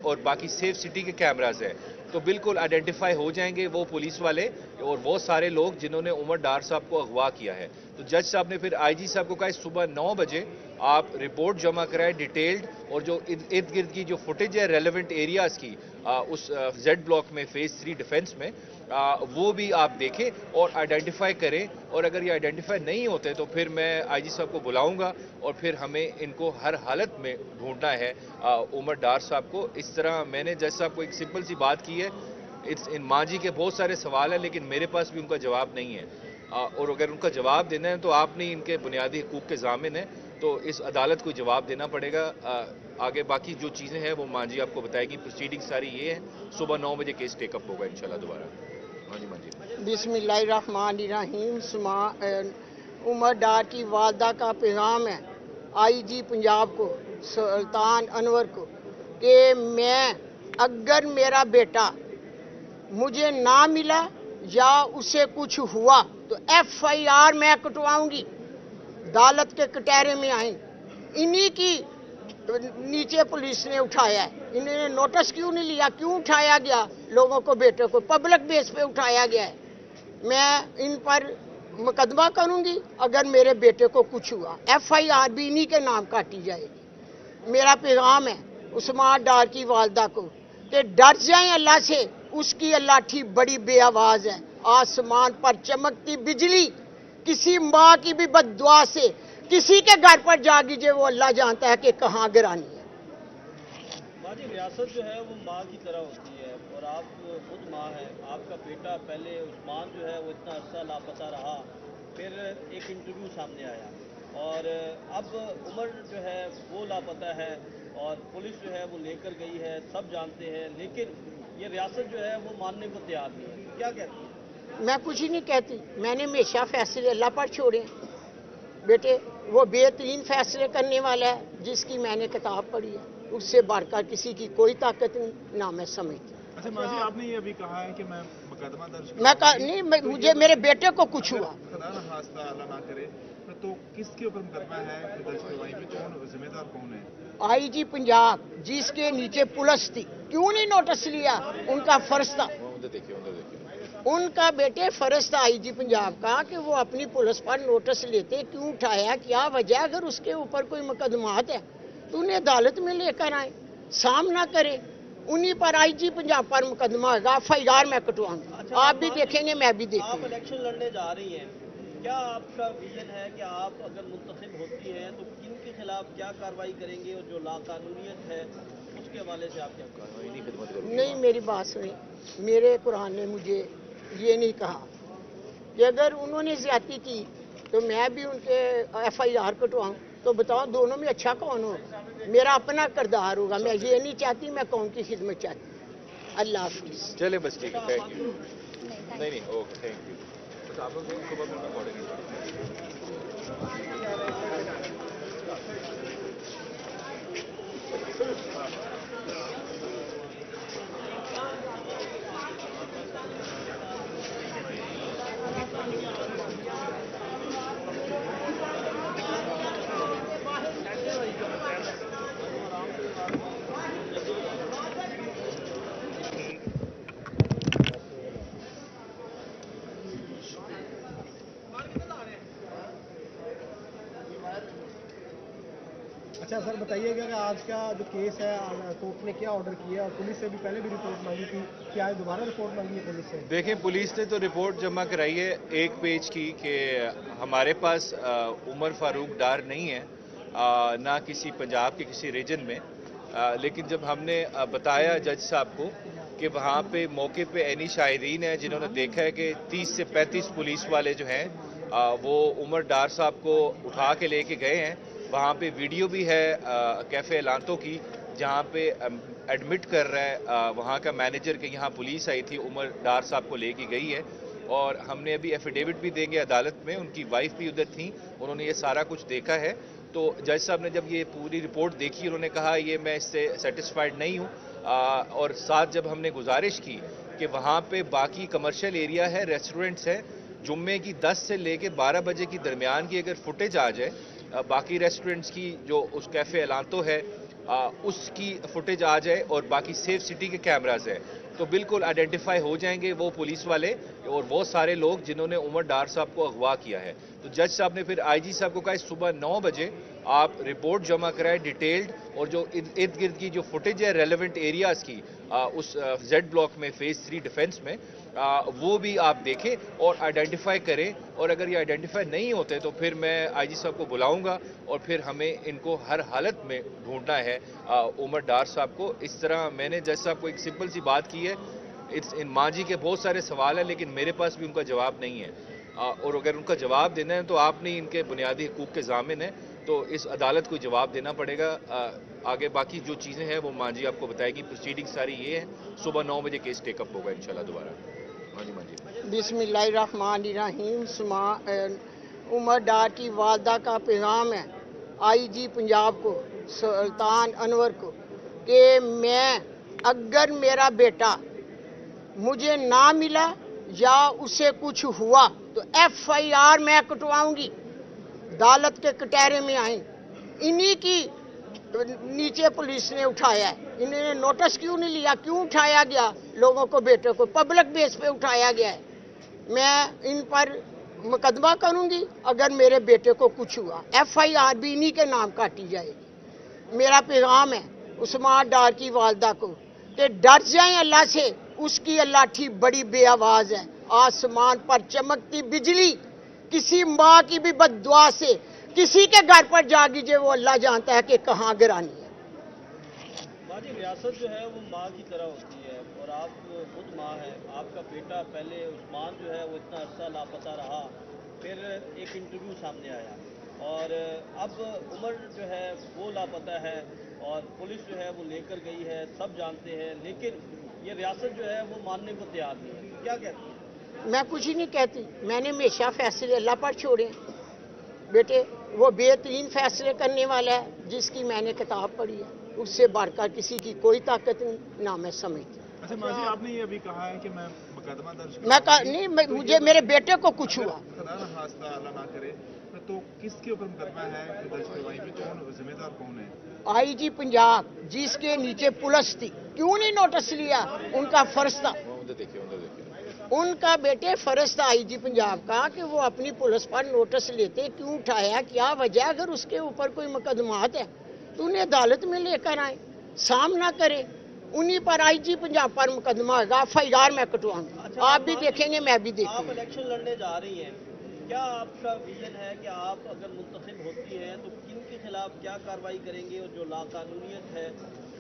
اور باقی safe city کے کیمراز ہیں تو بالکل آئیڈینٹیفائی ہو جائیں گے وہ پولیس والے اور وہ سارے لوگ جنہوں نے عمر ڈار صاحب کو اغوا کیا ہے. تو جج صاحب نے پھر آئی جی صاحب کو کہا صبح 9 بجے آپ رپورٹ جمع کرائیں ڈیٹیلڈ اور جو ارد گرد کی جو فوٹیج ہے ریلیونٹ ایریاز کی اس زیڈ بلاک میں فیز 3 ڈیفنس میں وہ بھی آپ دیکھیں اور آئیڈینٹیفائی کریں. اور اگر یہ آئیڈینٹیفائی نہیں ہوتے تو پھر میں آئی جی صاحب کو بلاؤں گا اور پھر ہمیں ان کو ہر حالت میں ڈھونڈنا ہے عمر ڈار صاحب کو. اس طرح میں نے جج صاحب کو ایک سمپل سی بات کی ہے. ان ماجی کے بہت سارے سوال ہیں لیکن میرے پاس بھی ان کا جواب نہیں ہے اور اگر ان کا جواب دینا ہے تو آپ نہیں ان کے بنیادی حقوق کے ضامن ہیں تو اس عدالت کو جواب دینا پڑے گا. آگے باقی جو چیزیں ہیں وہ مانجی آپ کو بتائے گی. پروسیڈنگ ساری یہ ہے صبح 9 بجے کیس ٹیک اپ ہوگا انشاءاللہ دوبارہ. مانجی بسم اللہ الرحمن الرحیم. عمر ڈار کی والدہ کا پیغام ہے آئی جی پنجاب کو سلطان انور کو کہ میں اگر میرا بیٹا مجھے نہ ملا یا اسے کچھ ہوا تو ایف آئی آر میں کٹواؤں گی. عدالت کے کٹہرے میں آئیں. انہی کی نیچے پولیس نے اٹھایا ہے. انہوں نے نوٹس کیوں نہیں لیا؟ کیوں اٹھایا گیا لوگوں کو؟ بیٹے کو پبلک بیس پہ اٹھایا گیا ہے. میں ان پر مقدمہ کروں گی اگر میرے بیٹے کو کچھ ہوا. ایف آئی آر بھی انہی کے نام کاٹی جائے گی. میرا پیغام ہے عثمان ڈار کی والدہ کو کہ ڈر جائیں اللہ سے. اس کی لاٹھی بڑی بے آواز ہے. آسمان پر چمکتی بجلی کسی ماں کی بھی بد دعا سے کسی کے گھر پر جا گیجئے وہ اللہ جانتا ہے کہ کہاں گرانی ہے. باجی ریاست جو ہے وہ ماں کی طرح ہوتی ہے اور آپ خود ماں ہیں. آپ کا بیٹا پہلے عثمان جو ہے وہ اتنا عرصہ لاپتہ رہا, پھر ایک انٹرویو سامنے آیا اور اب عمر جو ہے وہ لاپتہ ہے اور پولیس جو ہے وہ لے کر گئی ہے, سب جانتے ہیں, لیکن یہ ریاست جو ہے وہ ماننے کو تیار نہیں ہے. کیا کہتی ہیں؟ میں کچھ ہی نہیں کہتی. میں نے ہمیشہ فیصلے اللہ پر چھوڑے. بیٹے وہ بہترین فیصلے کرنے والا ہے جس کی میں نے کتاب پڑھی ہے. اس سے بڑھ کر کسی کی کوئی طاقت نہیں نہ میں سمجھتی. اچھا ماجی آپ نے یہ ابھی کہا ہے کہ میں مقدمہ درج نہیں مجھے میرے بیٹے کو کچھ ہوا خدا نہ خواستہ اللہ نہ کرے تو کس کے اوپر مقدمہ ہے درج کروائی میں, کون ذمہ دار کون ہے؟ آئی جی پنجاب جس کے نیچے پولیس تھی. کیوں نہیں نوٹس لیا؟ ان کا فرض تھا. ان کا بیٹے فرض تھا آئی جی پنجاب کا کہ وہ اپنی پولیس پر نوٹس لیتے. کیوں اٹھایا؟ کیا وجہ؟ اگر اس کے اوپر کوئی مقدمات ہے تو انہیں عدالت میں لے کر آئیں, سامنا کرے. انہی پر آئی جی پنجاب پر مقدمہ ہوگا. ایف آئی آر میں کٹواؤں گا. آپ بھی دیکھیں گے میں بھی دیکھوں آپ گا. الیکشن لڑنے جا رہی ہیں, کیا آپ کا ویژن ہے کہ آپ اگر منتخب ہوتی ہیں تو کن کے خلاف کیا کارروائی کریں گے اور جو لاقانونیت ہے اس کے حوالے سے آپ کیا کریں؟ نہیں میری بات سنیں. میرے قرآن نے مجھے یہ نہیں کہا کہ اگر انہوں نے زیادتی کی تو میں بھی ان کے ایف آئی آر کٹواؤں. تو بتاؤ دونوں میں اچھا کون ہو؟ میرا اپنا کردار ہوگا. میں یہ نہیں چاہتی, میں قوم کی خدمت چاہتی. اللہ حافظ. چلے بس ٹھیک ہے, تھینک یو. نہیں اوکے تھینک یو. بس آپ لوگ صبح پھر ریکارڈنگ اچھا سر بتائیے گا کہ آج کا جو کیس ہے کورٹ نے کیا آرڈر کیا اور پولیس سے بھی پہلے بھی رپورٹ مانگی تھی, کیا دوبارہ رپورٹ مانگی ہے پولیس سے؟ دیکھیں پولیس نے تو رپورٹ جمع کرائی ہے 1 پیج کی کہ ہمارے پاس عمر فاروق ڈار نہیں ہے, نہ کسی پنجاب کے کسی ریجن میں. لیکن جب ہم نے بتایا جج صاحب کو کہ وہاں پہ موقع پہ عینی شاہدین ہیں جنہوں نے دیکھا ہے کہ 30 سے 35 پولیس والے جو ہیں وہ عمر ڈار صاحب کو اٹھا کے لے کے گئے ہیں. وہاں پہ ویڈیو بھی ہے کیفے الانتو کی جہاں پہ ایڈمٹ کر رہا ہے وہاں کا مینیجر کہ یہاں پولیس آئی تھی, عمر ڈار صاحب کو لے کے گئی ہے. اور ہم نے ابھی ایفیڈیوٹ بھی دیں گے عدالت میں. ان کی وائف بھی ادھر تھیں, انہوں نے یہ سارا کچھ دیکھا ہے. تو جج صاحب نے جب یہ پوری رپورٹ دیکھی انہوں نے کہا یہ میں اس سے سیٹسفائیڈ نہیں ہوں. اور ساتھ جب ہم نے گزارش کی کہ وہاں پہ باقی کمرشل ایریا ہے, ریسٹورنٹس ہیں, جمعے کی 10 سے لے کے 12 بجے کی درمیان کی اگر فوٹیج آ جائے باقی ریسٹورنٹس کی جو اس کیفے الانتو ہے उसकी फुटेज आ जाए और बाकी सेफ सिटी के कैमराज हैं तो बिल्कुल आइडेंटिफाई हो जाएंगे वो पुलिस वाले और वो सारे लोग जिन्होंने उमर डार साहब को अगवा किया है। तो जज साहब ने फिर आईजी साहब को कहा सुबह 9 बजे आप रिपोर्ट जमा कराएं डिटेल्ड, और जो इर्द गिर्द की जो फुटेज है रेलेवेंट एरियाज की उस जेड ब्लॉक में फेज 3 डिफेंस में वो भी आप देखें और आइडेंटिफाई करें। और अगर ये आइडेंटिफाई नहीं होते तो फिर मैं आईजी साहब को बुलाऊंगा और फिर हमें इनको हर हालत में ढूंढना है उमर डार साहब को। इस तरह मैंने जज साहब को एक सिंपल सी बात की है, इन मांझी के बहुत सारे सवाल हैं लेकिन मेरे पास भी उनका जवाब नहीं है, और अगर उनका जवाब देना है तो आप नहीं इनके बुनियादी हकूक़ के ज़ामिन हैं तो इस अदालत को जवाब देना पड़ेगा। आगे बाकी जो चीज़ें हैं वो मांझी आपको बताएगी। प्रोसीडिंग सारी ये है, सुबह 9 बजे केस टेकअप होगा इंशाल्लाह दोबारा। मांझी बिस्मिल्लाहिर्रहमानिर्रहीम। उमर डार की वालदा का पैगाम है आईजी पंजाब को, सुल्तान अनवर को, कि मैं अगर मेरा बेटा मुझे ना मिला या उसे कुछ हुआ तो FIR मैं कटवाऊंगी। अदालत के कटहरे में आई, इन्हीं की नीचे पुलिस ने उठाया है। इन्होंने नोटिस क्यों नहीं लिया, क्यों उठाया गया लोगों को, बेटे को पब्लिक बेस पे उठाया गया है। मैं इन पर मुकदमा करूंगी अगर मेरे बेटे को कुछ हुआ, FIR भी इन्हीं के नाम काटी जाएगी। मेरा पैगाम है उस्मान डार की वालदा को कि डर जाएं अल्लाह से, उसकी लाठी बड़ी बेआवाज है। आसमान पर चमकती बिजली किसी माँ की भी बद्दुआ से किसी के घर पर जागी जे वो अल्लाह जानता है कि कहाँ गिरानी है। बाजी रियासत जो है वो माँ की तरह होती है और आप खुद माँ है। आपका बेटा पहले उस्मान जो है वो इतना अरसा लापता रहा, फिर एक इंटरव्यू सामने आया और अब उमर जो है वो लापता है और पुलिस जो है वो लेकर गई है, सब जानते हैं, लेकिन ये रियासत जो है वो मानने को तैयार नहीं है। क्या कहती है? मैं कुछ ही नहीं कहती, मैंने हमेशा फैसले अल्लाह पर छोड़े। बेटे वो बेहतरीन फैसले करने वाला है जिसकी मैंने किताब पढ़ी है, उससे बढ़कर किसी की कोई ताकत नहीं ना मैं समझती। अच्छा माजी, आपने ये अभी कहा है कि मैं मुकदमा दर्ज नहीं, मुझे मेरे बेटे को कुछ हुआ, खुदा ना खास्ता अल्लाह ना करे, तो किसके ऊपर मुकदमा है दर्ज करवाएंगे, कौन जिम्मेदार कौन है? आईजी पंजाब जिसके नीचे पुलिस थी, क्यों नहीं नोटिस लिया? उनका फर्ज था, उनका बेटे फर्ज था आईजी पंजाब का कि वो अपनी पुलिस पर नोटिस लेते, क्यों उठाया, क्या वजह? अगर उसके ऊपर कोई मुकदमात है तो उन्हें अदालत में लेकर आए, सामना करे, उन्हीं पर आईजी पंजाब पर मुकदमा होगा, FIR मैं कटवाऊंगा। अच्छा, आप भी देखेंगे, मैं भी आप देखूंगा। इलेक्शन लड़ने जा रही हैं, क्या आपका विजन है कि आप अगर मुंतखब होती हैं तो किन के खिलाफ क्या कार्रवाई करेंगे और जो लाकानूनियत है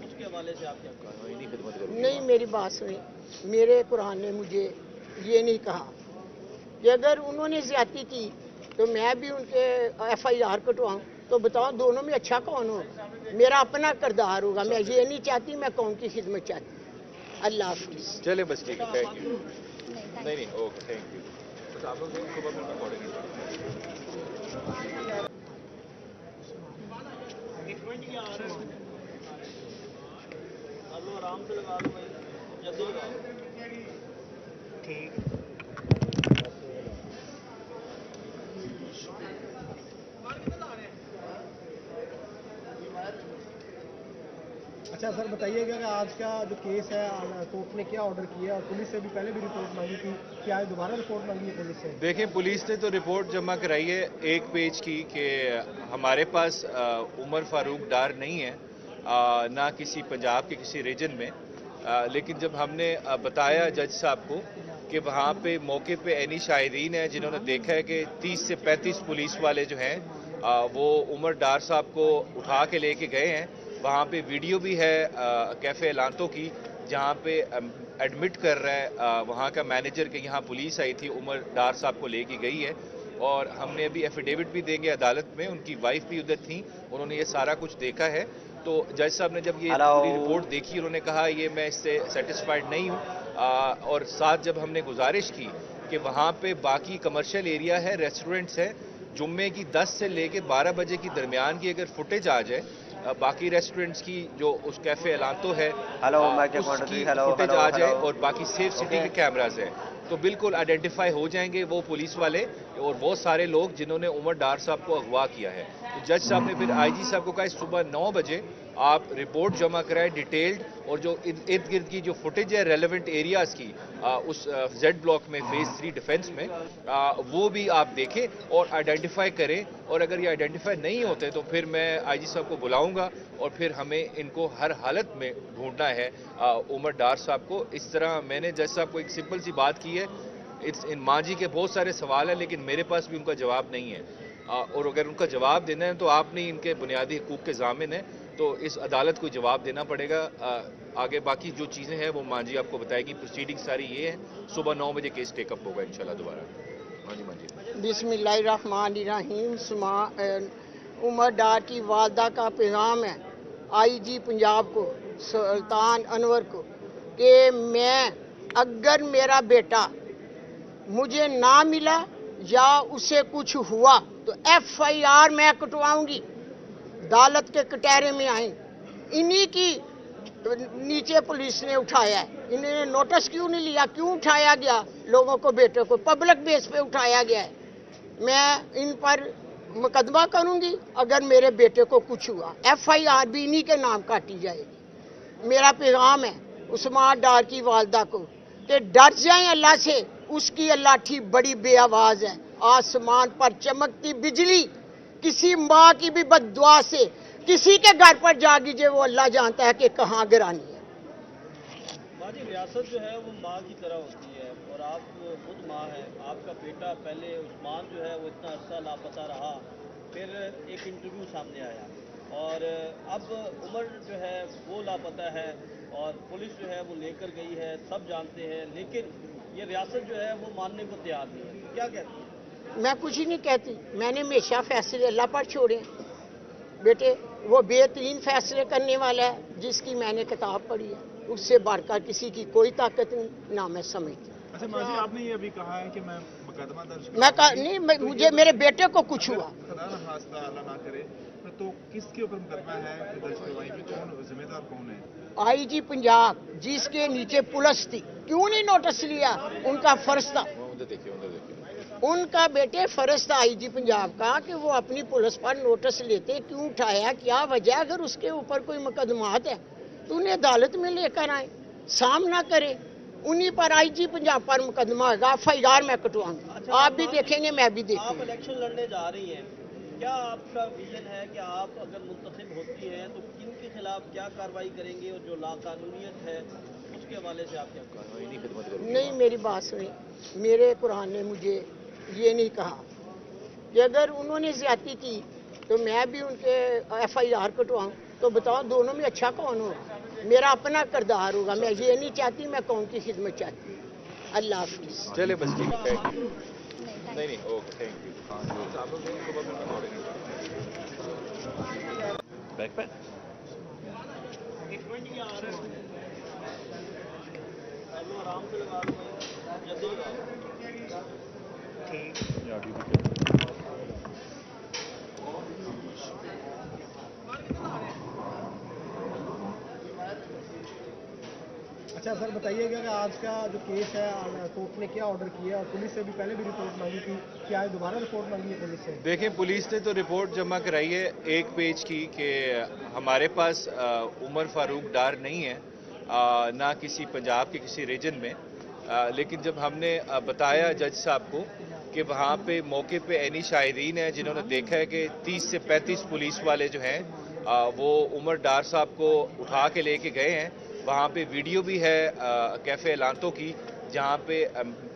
उसके हवाले से आप क्या करेंगे? नहीं, मेरी बात सुनिए, मेरे कुरान ने मुझे ये नहीं कहा कि अगर उन्होंने ज्यादती की तो मैं भी उनके FIR कटवाऊं। तो बताओ दोनों में अच्छा कौन हो? मेरा अपना किरदार होगा, मैं ये नहीं चाहती, मैं कौन की खिदमत चाहती। अल्लाह हाफिज़। चले बस ठीक है, थैंक यू। नहीं ओके, थैंक यू। बस आप लोग सुबह में पढ़ेंगे। आराम से लगा लो भाई, जल्दी लगा लो। अच्छा सर बताइएगा कि आज का जो केस है कोर्ट ने क्या ऑर्डर किया और पुलिस से भी पहले भी रिपोर्ट मांगी थी, क्या आज दोबारा रिपोर्ट मांगी है पुलिस से? देखें, पुलिस ने तो रिपोर्ट जमा कराई है एक पेज की कि हमारे पास उमर फारूक डार नहीं है, ना किसी पंजाब के किसी रीजन में, लेकिन जब हमने बताया जज साहब को कि वहाँ पे मौके पे ऐनी शाहिदीन हैं जिन्होंने देखा है कि 30 से 35 पुलिस वाले जो हैं वो उमर डार साहब को उठा के लेके गए हैं। वहाँ पे वीडियो भी है कैफ़े एलांतो की जहाँ पे एडमिट कर रहा है वहाँ का मैनेजर कि यहाँ पुलिस आई थी, उमर डार साहब को लेके गई है। और हमने अभी एफिडेविट भी देंगे अदालत में, उनकी वाइफ भी उधर थी, उन्होंने ये सारा कुछ देखा है। तो जज साहब ने जब ये पूरी रिपोर्ट देखी उन्होंने कहा ये मैं इससे सेटिस्फाइड नहीं हूँ, और साथ जब हमने गुजारिश की कि वहाँ पे बाकी कमर्शियल एरिया है, रेस्टोरेंट्स है, जुम्मे की 10 से लेके 12 बजे की दरमियान की अगर फुटेज आ जाए बाकी रेस्टोरेंट्स की जो उस कैफे एलांतो है उसकी फुटेज आ जाए और बाकी सेफ सिटी के कैमराज हैं तो बिल्कुल आइडेंटिफाई हो जाएंगे वो पुलिस वाले और वो सारे लोग जिन्होंने उमर डार साहब को अगवा किया है। तो जज साहब ने फिर आईजी साहब को कहा सुबह 9 बजे आप रिपोर्ट जमा कराएं डिटेल्ड, और जो इर्द गिर्द की जो फुटेज है रेलेवेंट एरियाज की उस जेड ब्लॉक में फेज 3 डिफेंस में वो भी आप देखें और आइडेंटिफाई करें। और अगर ये आइडेंटिफाई नहीं होते तो फिर मैं आईजी साहब को बुलाऊंगा और फिर हमें इनको हर हालत में ढूंढना है उमर डार साहब को। इस तरह मैंने जज साहब को एक सिंपल सी बात की है। इन मांझी के बहुत सारे सवाल हैं लेकिन मेरे पास भी उनका जवाब नहीं है, और अगर उनका जवाब देना है तो आप नहीं इनके बुनियादी हकूक के ज़ामिन हैं, तो इस अदालत को जवाब देना पड़ेगा। आगे बाकी जो चीज़ें हैं वो मांझी आपको बताएगी। प्रोसीडिंग सारी ये है, सुबह 9 बजे केस टेकअप होगा इंशाल्लाह दोबारा। मांझी बिस्मिल्लाहिर्रहमानिर्रहीम। उमर डार की वालदा का पैगाम है आईजी पंजाब को, सुल्तान अनवर को, कि मैं अगर मेरा बेटा मुझे ना मिला या उसे कुछ हुआ तो FIR मैं कटवाऊंगी। अदालत के कटहरे में आई, इन्हीं की नीचे पुलिस ने उठाया है। इन्होंने नोटिस क्यों नहीं लिया, क्यों उठाया गया लोगों को, बेटे को पब्लिक बेस पे उठाया गया है। मैं इन पर मुकदमा करूंगी अगर मेरे बेटे को कुछ हुआ, FIR भी इन्हीं के नाम काटी जाएगी। मेरा पैगाम है उस्मान डार की वालदा को कि डर जाएं अल्लाह से, उसकी लाठी बड़ी बेआवाज है। आसमान पर चमकती बिजली किसी माँ की भी बद्दुआ से किसी के घर पर जा गिरे, वो अल्लाह जानता है कि कहाँ गिरानी है। माँ जी, रियासत जो है वो माँ की तरह होती है और आप खुद माँ हैं। आपका बेटा पहले उस्मान जो है वो इतना अरसा लापता रहा, फिर एक इंटरव्यू सामने आया और अब उमर जो है वो लापता है और पुलिस जो है वो लेकर गई है, सब जानते हैं, लेकिन ये रियासत जो है वो मानने को तैयार नहीं है। क्या कहती है? मैं कुछ ही नहीं कहती, मैंने हमेशा फैसले अल्लाह पर छोड़े। बेटे वो बेहतरीन फैसले करने वाला है जिसकी मैंने किताब पढ़ी है, उससे बढ़कर किसी की कोई ताकत नहीं, ना मैं समझती। अच्छा माँ जी, आपने ये अभी कहा है कि मैं मुकदमा दर्ज नहीं, मुझे मेरे बेटे को कुछ हुआ, खुदा ना खास्ता अल्लाह ना करे, तो किसके ऊपर मुकदमा है दर्ज करवाएंगे, कौन जिम्मेदार कौन है? आईजी पंजाब जिसके नीचे पुलिस थी, क्यों नहीं नोटिस लिया? उनका फर्ज था, उनका बेटे फर्ज था आईजी पंजाब का कि वो अपनी पुलिस पर नोटिस लेते। क्यों उठाया, क्या वजह? अगर उसके ऊपर कोई मुकदमात है तो उन्हें अदालत में लेकर आए, सामना करे। उन्हीं पर आईजी पंजाब पर मुकदमा होगा, FIR मैं कटवाऊंगा। अच्छा, आप भी देखेंगे, मैं भी आप देखूंगा। इलेक्शन लड़ने जा रही हैं, क्या आपका विजन है कि आप अगर मुंतखब होती हैं तो किन के खिलाफ क्या कार्रवाई करेंगे और जो लाकानूनियत है उसके हवाले से आप क्या करेंगे? नहीं, मेरी बात सुनी, मेरे कुरान ने मुझे ये नहीं कहा कि अगर उन्होंने ज्यादती की तो मैं भी उनके FIR कटवाऊं। तो बताओ दोनों में अच्छा कौन होगा? मेरा अपना किरदार होगा। मैं ये नहीं चाहती, मैं कौम की खिदमत चाहती हूँ। अल्लाह हाफिज़। चले बस ठीक है, थैंक यू। नहीं okay, thank you. Back pack आराम से लगा लो, जल्दी लगाओ। अच्छा सर बताइएगा कि आज का जो केस है कोर्ट ने क्या ऑर्डर किया और पुलिस से भी पहले भी रिपोर्ट मांगी थी, क्या है दोबारा रिपोर्ट मांगी है पुलिस से? देखें, पुलिस ने तो रिपोर्ट जमा कराई है एक पेज की कि हमारे पास उमर फारूक डार नहीं है, ना किसी पंजाब के किसी रीजन में। लेकिन जब हमने बताया जज साहब को कि वहाँ पे मौके पे ऐनी शाहिदीन है जिन्होंने देखा है कि 30 से 35 पुलिस वाले जो हैं वो उमर डार साहब को उठा के लेके गए हैं। वहाँ पे वीडियो भी है कैफ़े एलांतो की जहाँ पे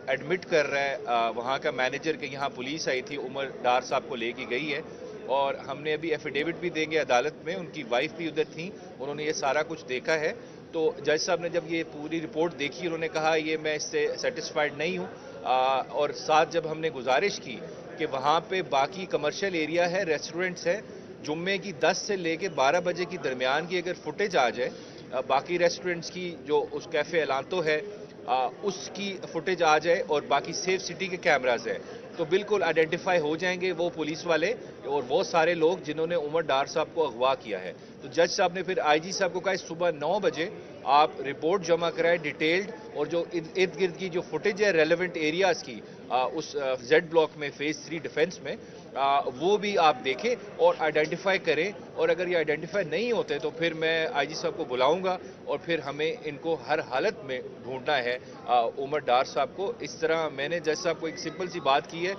एडमिट कर रहा है वहाँ का मैनेजर कि यहाँ पुलिस आई थी, उमर डार साहब को लेके गई है। और हमने अभी एफिडेविट भी देंगे अदालत में, उनकी वाइफ भी उधर थी, उन्होंने ये सारा कुछ देखा है। तो जज साहब ने जब ये पूरी रिपोर्ट देखी उन्होंने कहा ये मैं इससे सेटिस्फाइड नहीं हूँ। और साथ जब हमने गुजारिश की कि वहाँ पे बाकी कमर्शियल एरिया है, रेस्टोरेंट्स है, जुम्मे की 10 से लेके 12 बजे की दरमियान की अगर फुटेज आ जाए, बाकी रेस्टोरेंट्स की जो उस कैफ़े एलांतो है उसकी फुटेज आ जाए और बाकी सेफ सिटी के कैमराज है, तो बिल्कुल आइडेंटिफाई हो जाएंगे वो पुलिस वाले और वो सारे लोग जिन्होंने उमर डार साहब को अगवा किया है। तो जज साहब ने फिर आईजी साहब को कहा सुबह 9 बजे आप रिपोर्ट जमा कराएं डिटेल्ड, और जो इर्द गिर्द की जो फुटेज है रेलेवेंट एरियाज की उस जेड ब्लॉक में फेज 3 डिफेंस में वो भी आप देखें और आइडेंटिफाई करें, और अगर ये आइडेंटिफाई नहीं होते तो फिर मैं आईजी साहब को बुलाऊंगा और फिर हमें इनको हर हालत में ढूंढना है उमर डार साहब को। इस तरह मैंने जज साहब को एक सिंपल सी बात की है,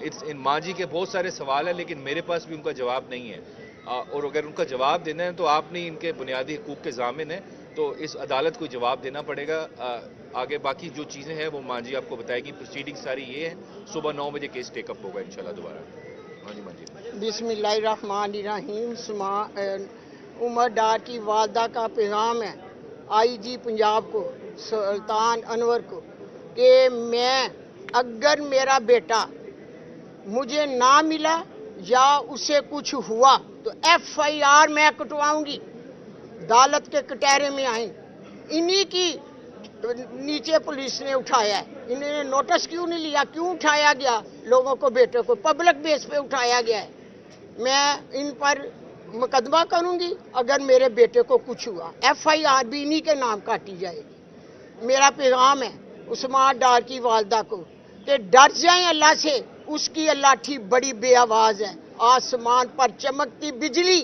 इन मांझी के बहुत सारे सवाल हैं लेकिन मेरे पास भी उनका जवाब नहीं है, और अगर उनका जवाब देना है तो आप नहीं, इनके बुनियादी हकूक़ के ज़ामिन हैं, तो इस अदालत को जवाब देना पड़ेगा। आगे बाकी जो चीज़ें हैं वो मांझी आपको बताएगी। प्रोसीडिंग सारी ये है, सुबह 9 बजे केस टेकअप होगा इंशाल्लाह दोबारा। मांझी बिस्मिल्लाहिर्रहमानिर्रहीम। उमर डार की वालदा का पैगाम है आईजी पंजाब को, सुल्तान अनवर को, कि मैं अगर मेरा बेटा मुझे ना मिला या उसे कुछ हुआ तो FIR मैं कटवाऊंगी। अदालत के कटहरे में आई, इन्हीं की नीचे पुलिस ने उठाया है। इन्होंने नोटिस क्यों नहीं लिया, क्यों उठाया गया लोगों को, बेटे को पब्लिक बेस पे उठाया गया है। मैं इन पर मुकदमा करूंगी अगर मेरे बेटे को कुछ हुआ, FIR भी इन्हीं के नाम काटी जाएगी। मेरा पैगाम है उस्मान डार की वालदा को कि डर जाएं अल्लाह से, उसकी लाठी बड़ी बेआवाज है। आसमान पर चमकती बिजली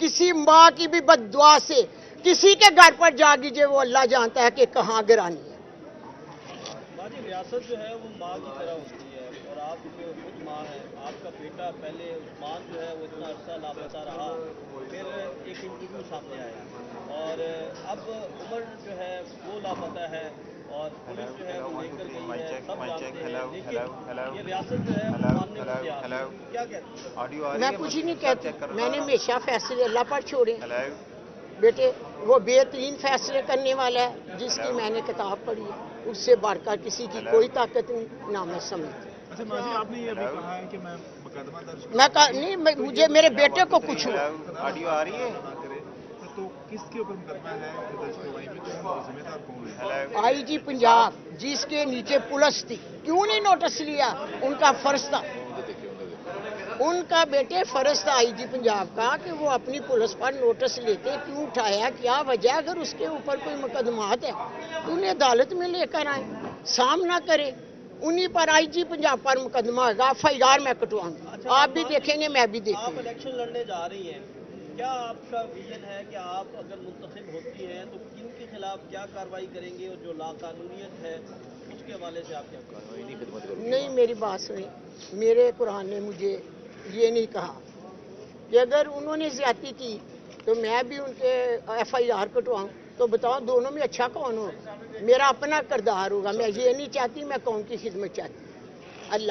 किसी माँ की भी बद्दुआ से किसी के घर पर जा गिरे, वो अल्लाह जानता है कि कहाँ गिरानी है। बाजी रियासत जो है वो माँ की तरह होती है, और आप खुद माँ है। आपका बेटा पहले उस्मान जो है वो इतना अरसा लापता रहा, फिर एक इंटरव्यू सामने आया, और अब उमर जो है वो लापता है, और पुलिस जो है वो लेकर गई है, सब जानते हैं, लेकिन ये रियासत जो है वो मानने को तैयार है। क्या कहते हैं? मैं कुछ ही नहीं कहती, मैंने हमेशा फैसले अल्लाह पर छोड़े। बेटे वो बेहतरीन फैसले करने वाला है, जिसकी मैंने किताब पढ़ी है, उससे बढ़कर किसी की कोई ताकत नहीं, ना मैं समझती। अच्छा माजी, आपने ये भी कहा है कि मैं मुकदमा दर्ज नहीं, मुझे मेरे बेटे को कुछ हुआ। ऑडियो आ रही है ना करे तो किसके ऊपर मुकदमा है दर्ज करवाई में, कौन जिम्मेदार कौन है? आईजी पंजाब, जिसके नीचे पुलिस थी, क्यों नहीं नोटिस लिया? उनका फर्ज था, उनका बेटे फर्ज था आईजी पंजाब का कि वो अपनी पुलिस पर नोटिस लेते, क्यों उठाया, क्या वजह? अगर उसके ऊपर कोई मुकदमात है तो उन्हें अदालत में लेकर आए, सामना करे। उन्हीं पर आईजी पंजाब पर मुकदमा होगा, FIR मैं कटवाऊंगा। अच्छा, आप भी देखेंगे, मैं भी आप देखूंगा। इलेक्शन लड़ने जा रही हैं, क्या आपका विजन है कि आप अगर मुंतखब होती हैं तो किन के खिलाफ क्या कार्रवाई करेंगे, और जो लाकानूनियत है उसके हवाले से आप क्या करेंगे? नहीं, मेरी बात सुनी, मेरे कुरान ने मुझे ये नहीं कहा कि अगर उन्होंने ज्यादती की तो मैं भी उनके FIR कटवाऊं। तो बताओ दोनों में अच्छा कौन हो? मेरा अपना किरदार होगा। मैं ये नहीं चाहती, मैं कौम की खिदमत चाहती।